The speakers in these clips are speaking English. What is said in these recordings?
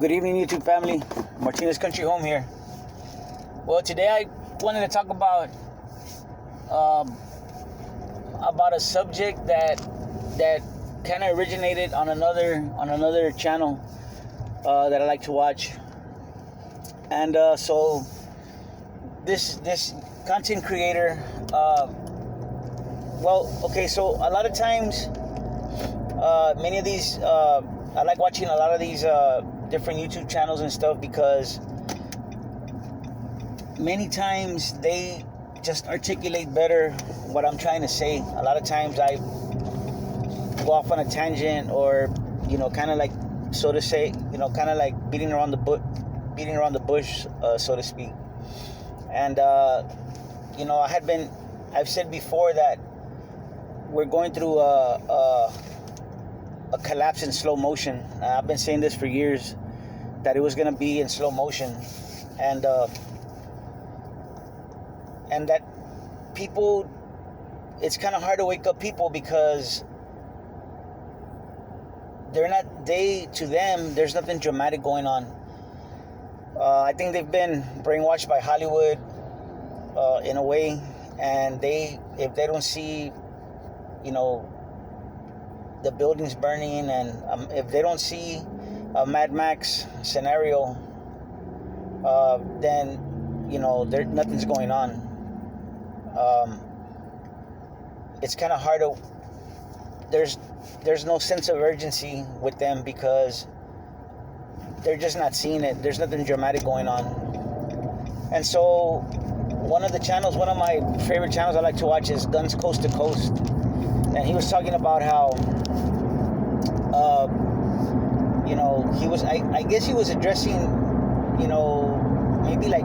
Good evening, YouTube family. Martinez Country Home here. Well, today I wanted to talk about a subject that kind of originated on another channel that I like to watch, and so this content creator. So a lot of times, many of these. I like watching a lot of these different YouTube channels and stuff because many times they just articulate better what I'm trying to say. A lot of times I go off on a tangent, or kind of like, so to say, kind of like beating around the bush, so to speak. And I've said before that we're going through a collapse in slow motion. I've been saying this for years, that it was going to be in slow motion, and that people, it's kind of hard to wake up people because to them there's nothing dramatic going on. I think they've been brainwashed by Hollywood in a way, and if they don't see the buildings burning, and if they don't see a Mad Max scenario, then nothing's going on. It's kind of hard to. There's no sense of urgency with them because they're just not seeing it. There's nothing dramatic going on. And so one of my favorite channels I like to watch is Guns Coast to Coast, and he was talking about how I guess he was addressing maybe like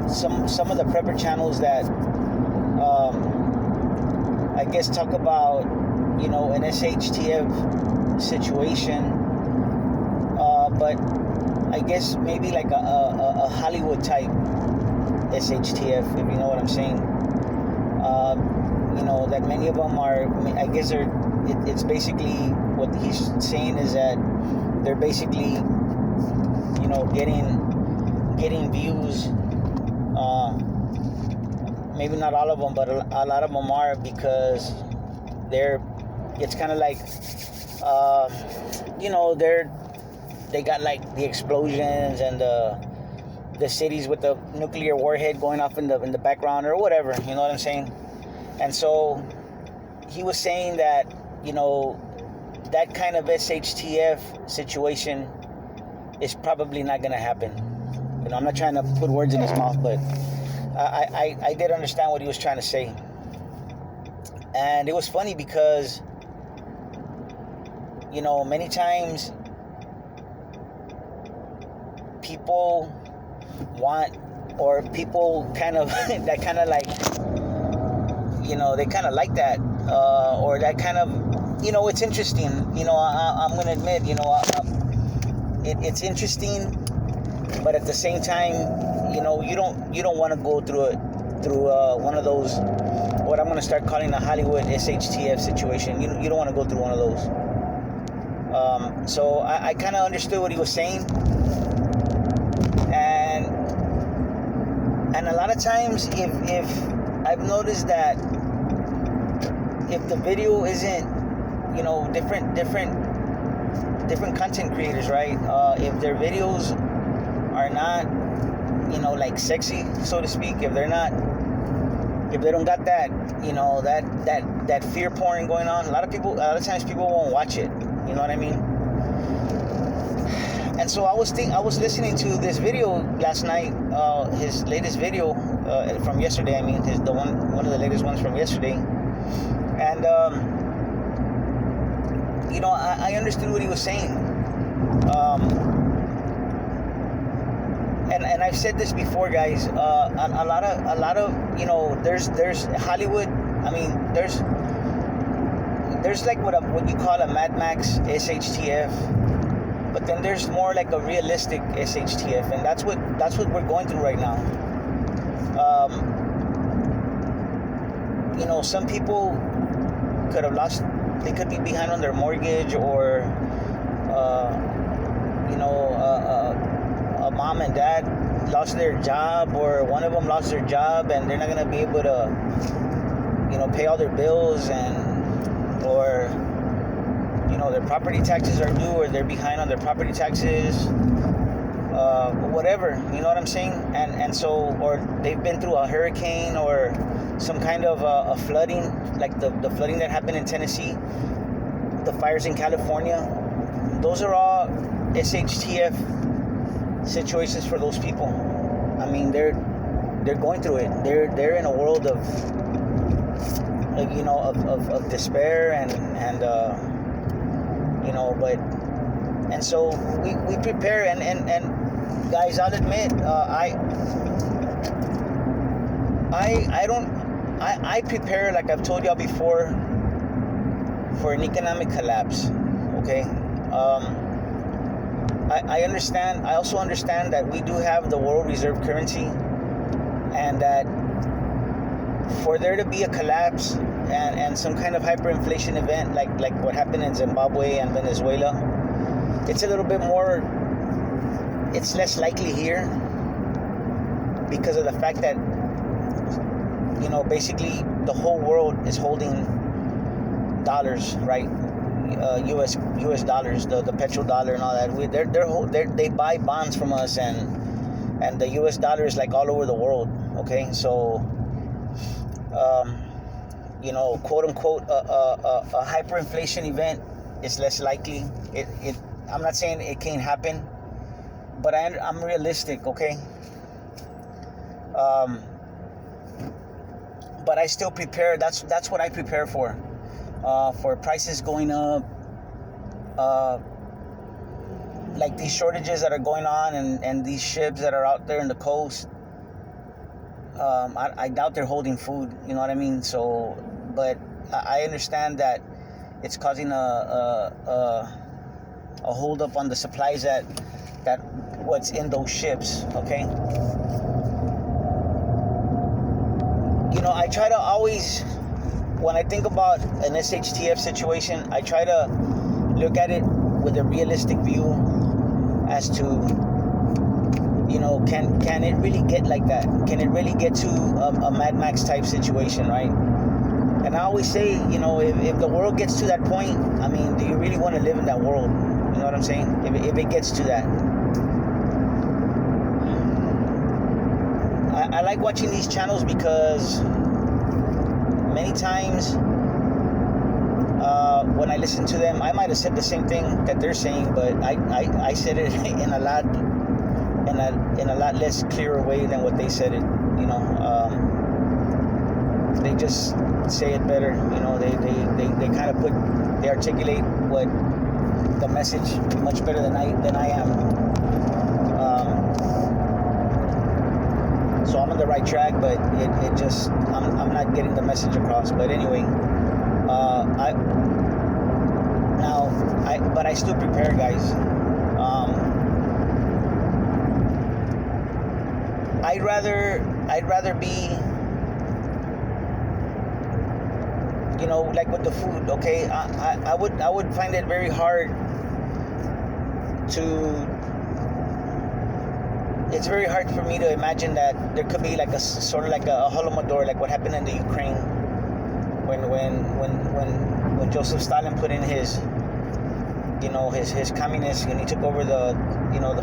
some of the prepper channels that I guess talk about an shtf situation, but I guess maybe like a Hollywood type shtf, if you know what I'm saying. That many of them are, I guess it's basically, what he's saying is that they're basically getting views. Maybe not all of them, but a lot of them are, because it's kind of like they got like the explosions and the cities with the nuclear warhead going off in the background or whatever, you know what I'm saying? And so he was saying that that kind of shtf situation is probably not going to happen. I'm not trying to put words in his mouth, but I did understand what he was trying to say. And it was funny because many times people want, or people kind of that kind of like they kind of like that, or that kind of it's interesting. I'm gonna admit, it's interesting, but at the same time, you don't want to go through one of those, what I'm gonna start calling a Hollywood shtf situation. You don't want to go through one of those. So I kind of understood what he was saying, and a lot of times, if I've noticed that if the video isn't, different content creators, right? If their videos are not, like sexy, so to speak, if they don't got that, that fear porn going on, a lot of times people won't watch it. You know what I mean? And so I was listening to this video last night, his latest video from yesterday. I mean, one of the latest ones from yesterday, and I understood what he was saying. And I've said this before, guys. A lot of there's Hollywood. I mean, there's like what you call a Mad Max shtf, but then there's more like a realistic shtf, and that's what we're going through right now. Some people could have lost. They could be behind on their mortgage, or mom and dad lost their job, or one of them lost their job, and they're not going to be able to, pay all their bills, or their property taxes are due, or they're behind on their property taxes, whatever, you know what I'm saying? And so, or they've been through a hurricane or some kind of a flooding, like the flooding that happened in Tennessee, the fires in California. Those are all shtf situations for those people. I mean, they're going through it. They're in a world of despair and but so we prepare, and guys, I'll admit, I prepare, like I've told y'all before, for an economic collapse. Okay. I understand. I also understand that we do have the world reserve currency, and that for there to be a collapse and some kind of hyperinflation event like what happened in Zimbabwe and Venezuela, it's a little bit more, it's less likely here, because of the fact that basically the whole world is holding dollars, right? U.S. dollars, the petrodollar and all that. They buy bonds from us, and the U.S. dollar is like all over the world. Okay, so quote unquote, a hyperinflation event is less likely. I'm not saying it can't happen, but I'm realistic. Okay. But I still prepare. That's what I prepare for prices going up, like these shortages that are going on, and these ships that are out there in the coast. I doubt they're holding food. You know what I mean? So, but I understand that it's causing a hold up on the supplies that what's in those ships. Okay. I try to always, when I think about an shtf situation, I try to look at it with a realistic view as to, can it really get like that? Can it really get to a Mad Max type situation, right? And I always say, if the world gets to that point, I mean, do you really want to live in that world? You know what I'm saying? If it gets to that. I like watching these channels because many times when I listen to them, I might have said the same thing that they're saying, but I said it in a lot less clearer way than what they said it. They just say it better. They kind of they articulate what the message much better than I am. So I'm on the right track, but it just I'm not getting the message across. But anyway, but I still prepare, guys. I'd rather be, like with the food. Okay, I would find it very hard it's very hard for me to imagine that there could be like a sort of like a Holodomor, like what happened in the Ukraine when Joseph Stalin put in his communists, and he took over the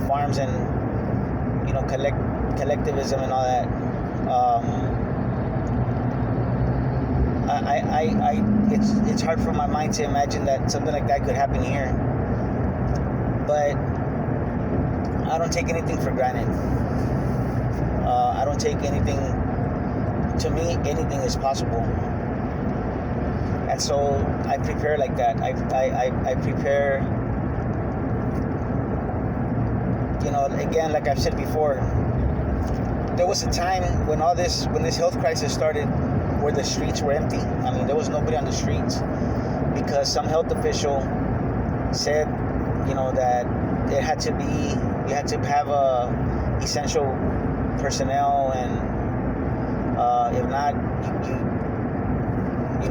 farms and collectivism and all that. It's hard for my mind to imagine that something like that could happen here, but I don't take anything for granted. I don't take anything. To me, anything is possible, and so I prepare like that. I prepare. Again, like I've said before, there was a time when this health crisis started, where the streets were empty. I mean, there was nobody on the streets because some health official said, that it had to be. You had to have essential personnel, and if not, you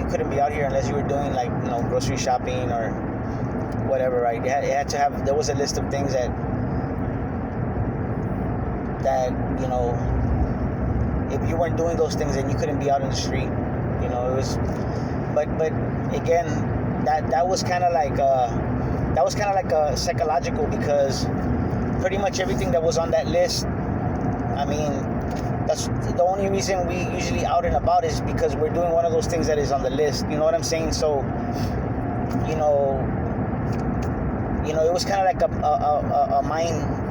couldn't be out here unless you were doing like grocery shopping or whatever, right? It had to have. There was a list of things that that, you know, if you weren't doing those things, then you couldn't be out in the street. You know, it was, but again, that was kind of like a psychological, because pretty much everything that was on that list, I mean, that's the only reason we usually out and about is because we're doing one of those things that is on the list. You know what I'm saying? So, you know, it was kind of like a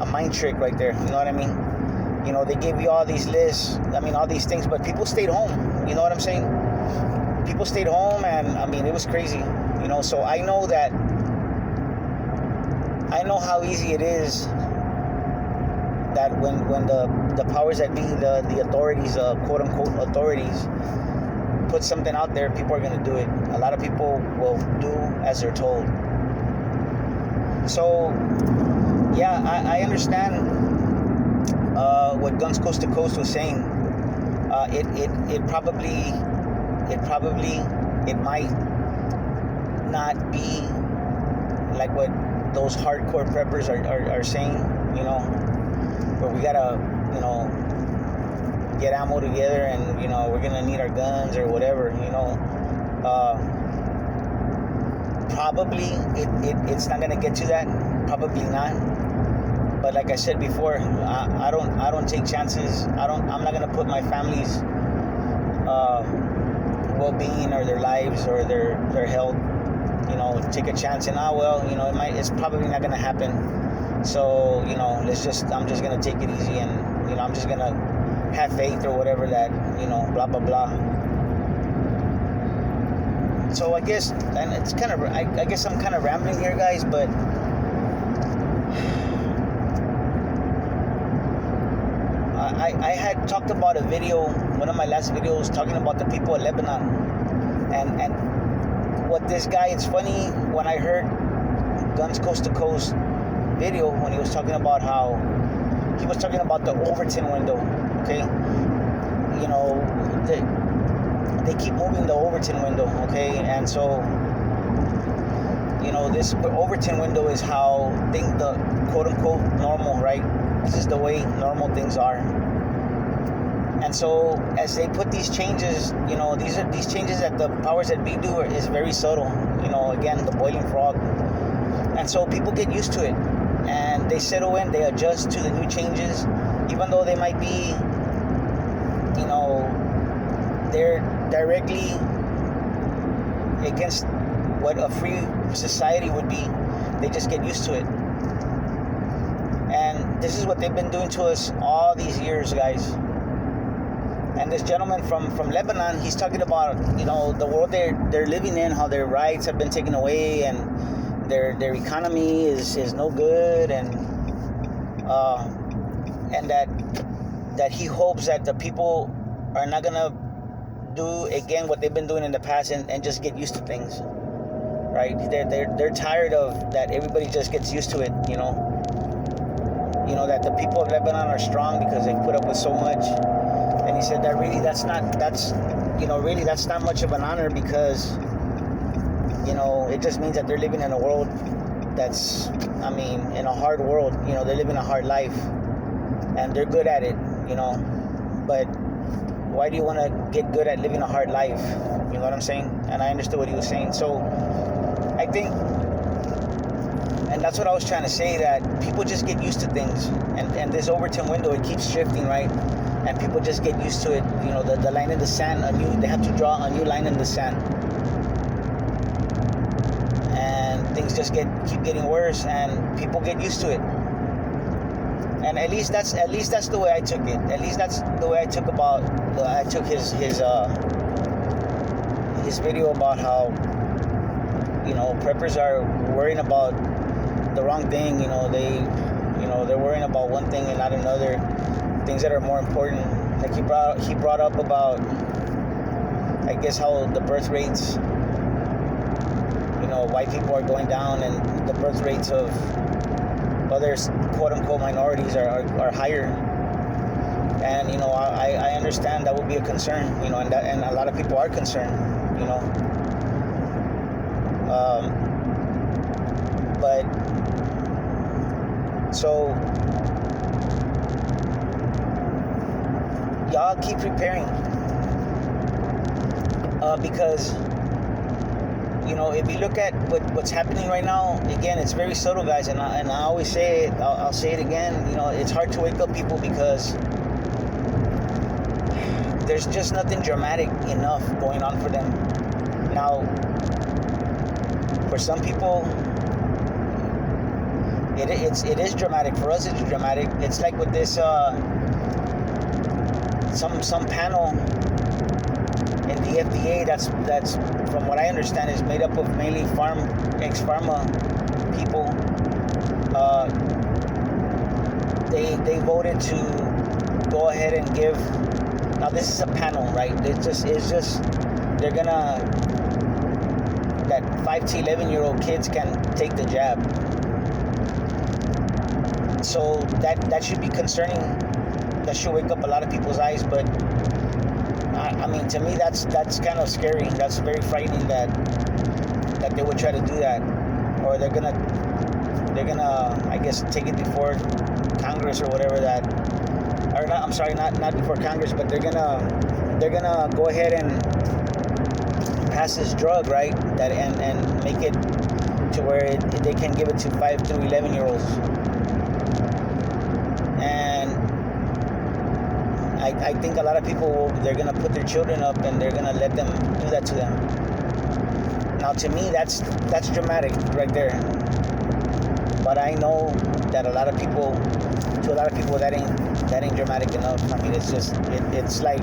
mind trick right there. You know what I mean? You know, they gave you all these lists, I mean, all these things, but people stayed home. You know what I'm saying? People stayed home, and I mean, it was crazy. You know, so I know how easy it is that when the powers that be, the authorities, quote unquote authorities, put something out there, people are going to do it. A lot of people will do as they're told. So yeah, I understand what Guns Coast to Coast was saying. It might not be like what those hardcore preppers are saying, you know, where we gotta, you know, get ammo together, and, you know, we're gonna need our guns or whatever, you know. Probably it's not gonna get to that. Probably not. But like I said before, I don't take chances. I'm not gonna put my family's well-being or their lives or their health, you know, take a chance and you know, it's probably not gonna happen. So, you know, I'm just gonna take it easy, and, you know, I'm just gonna have faith or whatever that, you know, blah blah blah. So I guess, and it's kind of, I guess I'm kind of rambling here, guys, but I had talked about a video, one of my last videos, talking about the people of Lebanon, and what this guy, it's funny, when I heard Guns Coast to Coast video, when he was talking about how he was talking about the Overton window, okay, you know, they keep moving the Overton window, okay, and so, you know, this Overton window is how the quote-unquote normal, right? This is the way normal things are. And so as they put these changes, you know, these changes that the powers that be do is very subtle, you know, again, the boiling frog. And so people get used to it, and they settle in, they adjust to the new changes, even though they might be, you know, they're directly against what a free society would be. They just get used to it. And this is what they've been doing to us all these years, guys. And this gentleman from Lebanon, he's talking about, you know, the world they're living in, how their rights have been taken away, and their economy is no good, and that he hopes that the people are not gonna do again what they've been doing in the past, and just get used to things, right? They're tired of that. Everybody just gets used to it, you know. You know, that the people of Lebanon are strong because they put up with so much. And he said that really that's not much of an honor, because, you know, it just means that they're living in a world that's, I mean, in a hard world. You know, they're living a hard life, and they're good at it, you know. But why do you want to get good at living a hard life? You know what I'm saying? And I understood what he was saying. So I think, and that's what I was trying to say, that people just get used to things, and this Overton window, it keeps shifting, right? And people just get used to it. You know, the line in the sand, they have to draw a new line in the sand, and things just keep getting worse, and people get used to it. And at least that's the way I took it. At least that's the way I took his video about how, you know, preppers are worrying about the wrong thing. You know, they're worrying about one thing and not another, things that are more important. Like he brought up about, I guess, how the birth rates, you know, white people are going down, and the birth rates of other quote-unquote minorities are higher. And, you know, I understand that would be a concern, you know, and a lot of people are concerned, you know. But so I'll keep preparing. Because, you know, if you look at what's happening right now, again, it's very subtle, guys, and I always say it, I'll say it again, you know, it's hard to wake up people because there's just nothing dramatic enough going on for them. Now, for some people, it is dramatic. For us, it's dramatic. It's like with this, some panel in the FDA that's from what I understand is made up of mainly ex-pharma people. They voted to go ahead and give. Now this is a panel, right? It's just they're gonna, that 5 to 11-year-old kids can take the jab. So that should be concerning. That should wake up a lot of people's eyes. But I mean, to me, that's kind of scary. That's very frightening that they would try to do that, or they're gonna I guess take it before Congress or whatever that, or not. I'm sorry, not before Congress, but they're gonna go ahead and pass this drug, right? That and make it to where they can give it to 5 through 11-year-olds. And I think a lot of people, they're gonna put their children up and they're gonna let them do that to them. Now, to me, that's dramatic right there. But I know that a lot of people that ain't dramatic enough. I mean, it's just it's like,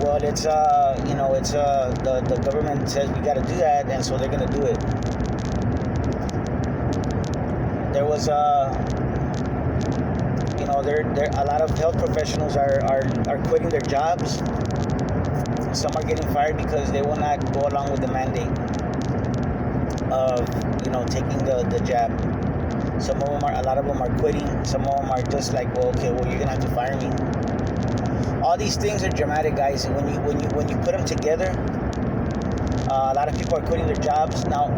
well, it's the government says we got to do that, and so they're gonna do it. There was there a lot of health professionals are quitting their jobs. Some are getting fired because they will not go along with the mandate of taking the jab. A lot of them are quitting. Some of them are just like, well, okay, well, you're gonna have to fire me. All these things are dramatic, guys. And when you put them together, a lot of people are quitting their jobs now.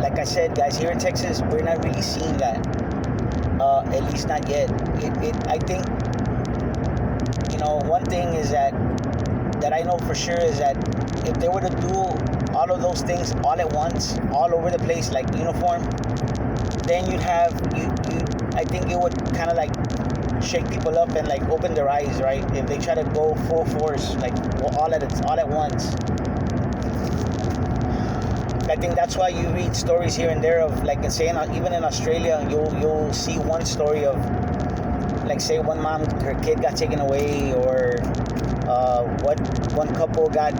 Like I said, guys, here in Texas, we're not really seeing that. At least not yet. I think, one thing is that I know for sure is that if they were to do all of those things all at once, all over the place, like uniform, then I think it would kind of like shake people up and like open their eyes, right? If they try to go full force, like all at once. I think that's why you read stories here and there of, like, say, even in Australia, you'll see one story of, like, say one mom, her kid got taken away, or one couple got,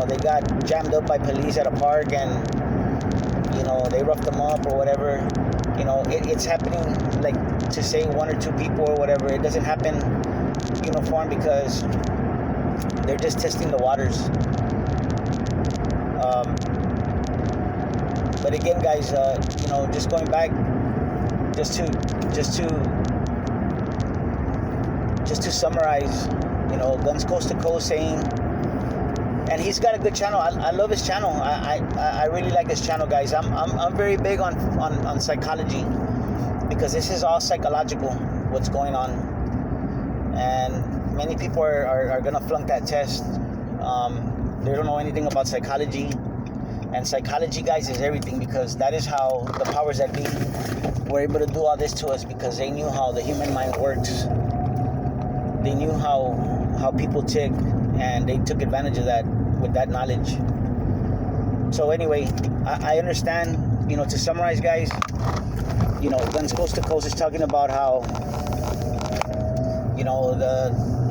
they got jammed up by police at a park, and they roughed them up or whatever. It's happening, like, to say one or two people or whatever. It doesn't happen uniform because they're just testing the waters. But again, guys, just going back, just to summarize, Guns Coast to Coast saying, and he's got a good channel. I love his channel. I really like his channel, guys. I'm very big on psychology, because this is all psychological, what's going on, and many people are gonna flunk that test. They don't know anything about psychology. And psychology, guys, is everything, because that is how the powers that be were able to do all this to us, because they knew how the human mind works. They knew how people tick, and they took advantage of that with that knowledge. So anyway, I understand, to summarize, guys, Guns Coast to Coast is talking about how,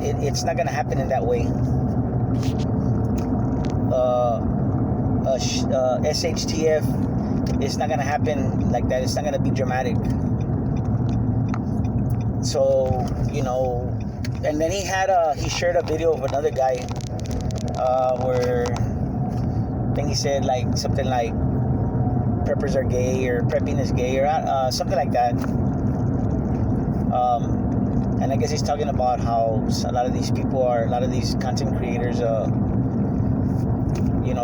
it's not going to happen in that way. SHTF, it's not gonna happen like that. It's not gonna be dramatic. So, and then he shared a video of another guy where I think he said like something like preppers are gay, or prepping is gay, or something like that. And I guess he's talking about how a lot of these content creators,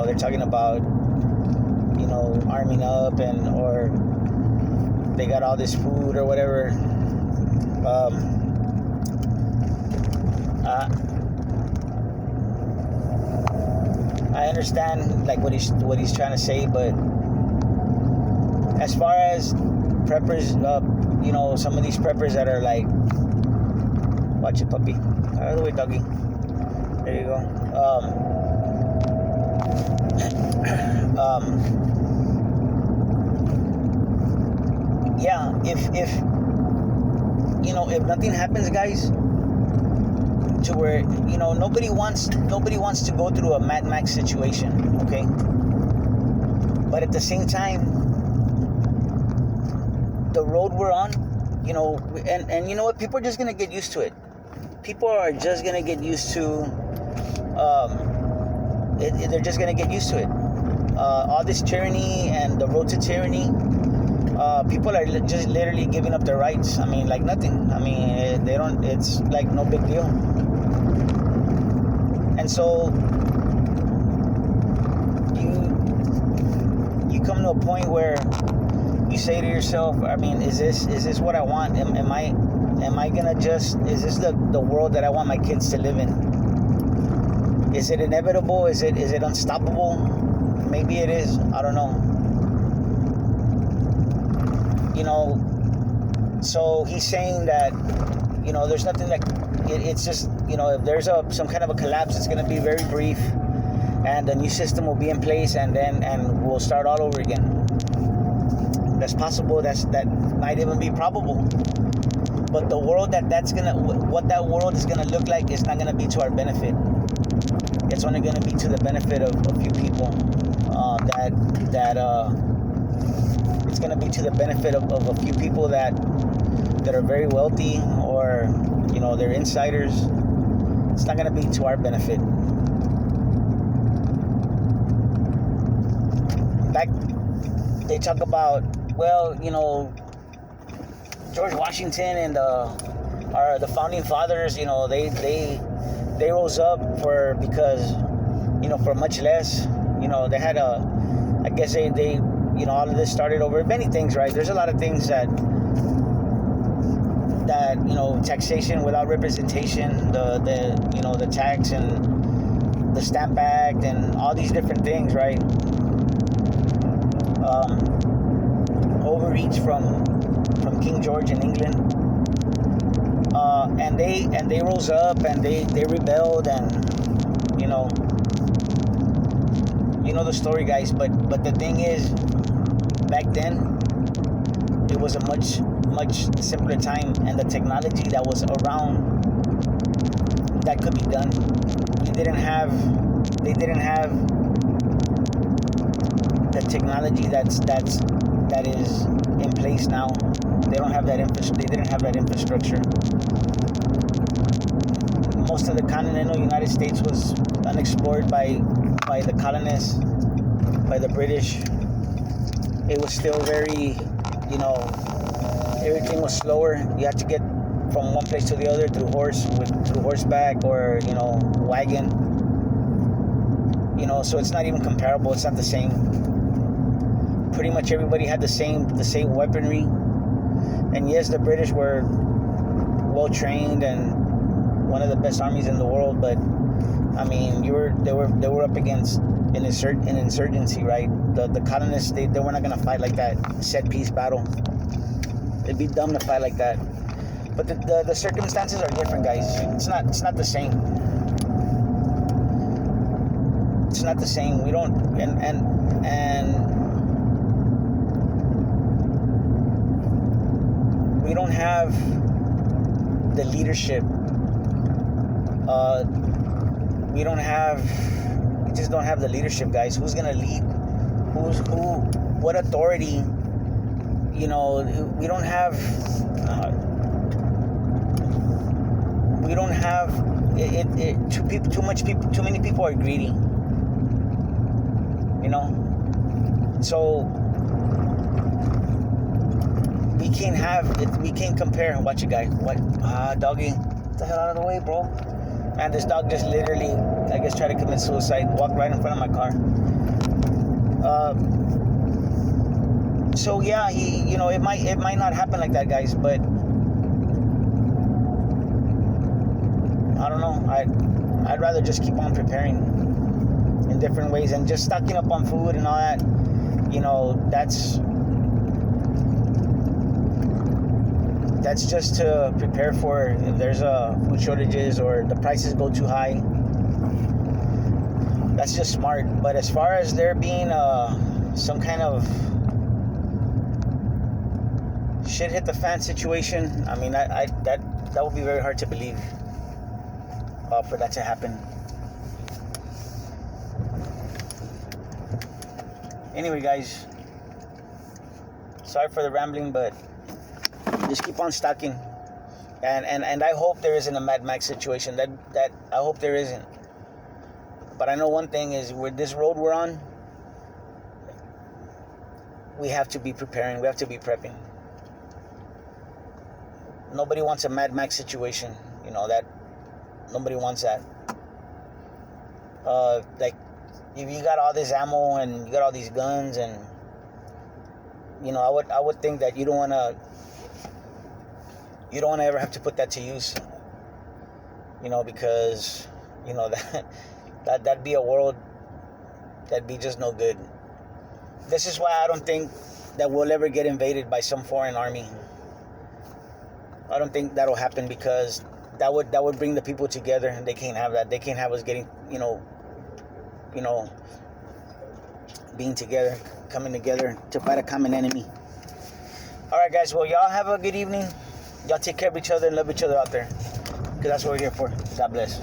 they're talking about, arming up, or they got all this food or whatever. I understand like what he's trying to say, but as far as preppers, some of these preppers that are like, watch it, puppy, out of the way, doggy. There you go. Yeah, if nothing happens, guys, to where nobody wants to go through a Mad Max situation, okay? But at the same time, the road we're on, and you know what? People are just gonna get used to it. People are just gonna get used to. They're just gonna get used to it. All this tyranny and the road to tyranny. People are just literally giving up their rights. I mean, like nothing. I mean, they don't. It's like no big deal. And so you come to a point where you say to yourself, I mean, is this what I want? Am I gonna just? Is this the world that I want my kids to live in? Is it inevitable? Is it unstoppable? Maybe it is. I don't know. So he's saying that, there's nothing that, it's just, if there's some kind of a collapse, it's going to be very brief, and a new system will be in place, and we'll start all over again. That's possible. That might even be probable. But the world what that world is gonna look like is not gonna be to our benefit. It's only gonna be to the benefit of a few people. It's going to be to the benefit of a few people that are very wealthy, or they're insiders. It's not going to be to our benefit. Like they talk about, George Washington and the founding fathers. They rose up because for much less. They had I guess they all of this started over many things, right? There's a lot of things that taxation without representation, the tax and the Stamp Act and all these different things, right? Overreach from King George in England, and they rose up and they rebelled, and the story, guys. But the thing is, back then it was a much simpler time, and the technology that was around that could be done. They didn't have the technology that is in place now. They don't have that they didn't have that infrastructure. Most of the continental United States was unexplored by the colonists, by the British. It was still very, everything was slower. You had to get from one place to the other through horseback or wagon. So it's not even comparable. It's not the same. Pretty much everybody had the same weaponry. And yes, the British were well trained and one of the best armies in the world, but I mean, they were up against an insurgency, right? The colonists, they were not gonna fight like that set piece battle. It'd be dumb to fight like that. But the circumstances are different, guys. It's not the same. It's not the same. We don't and we don't have the leadership. We just don't have the leadership, guys. Who's gonna lead? What authority? We don't have too many people are greedy. So we can't compare. Watch it, guy. What? Doggy, get the hell out of the way, bro. And this dog just literally, I guess, tried to commit suicide. Walked right in front of my car. So yeah, it might not happen like that, guys. But I don't know. I'd rather just keep on preparing in different ways, and just stocking up on food and all that, that's just to prepare for if there's food shortages or the prices go too high. That's just smart. But as far as there being some kind of shit hit the fan situation, I mean, that would be very hard to believe for that to happen. Anyway, guys, sorry for the rambling, but just keep on stocking, and I hope there isn't a Mad Max situation. That I hope there isn't. But I know one thing is, with this road we're on, we have to be preparing. We have to be prepping. Nobody wants a Mad Max situation. That nobody wants that. Like, if you got all this ammo and you got all these guns, and I would think that you don't want to ever have to put that to use. Because that'd be a world that'd be just no good. This is why I don't think that we'll ever get invaded by some foreign army. I don't think that'll happen, because that would bring the people together, and they can't have that. They can't have us getting, being together, coming together to fight a common enemy. All right, guys. Well, y'all have a good evening. Y'all take care of each other and love each other out there, because that's what we're here for. God bless.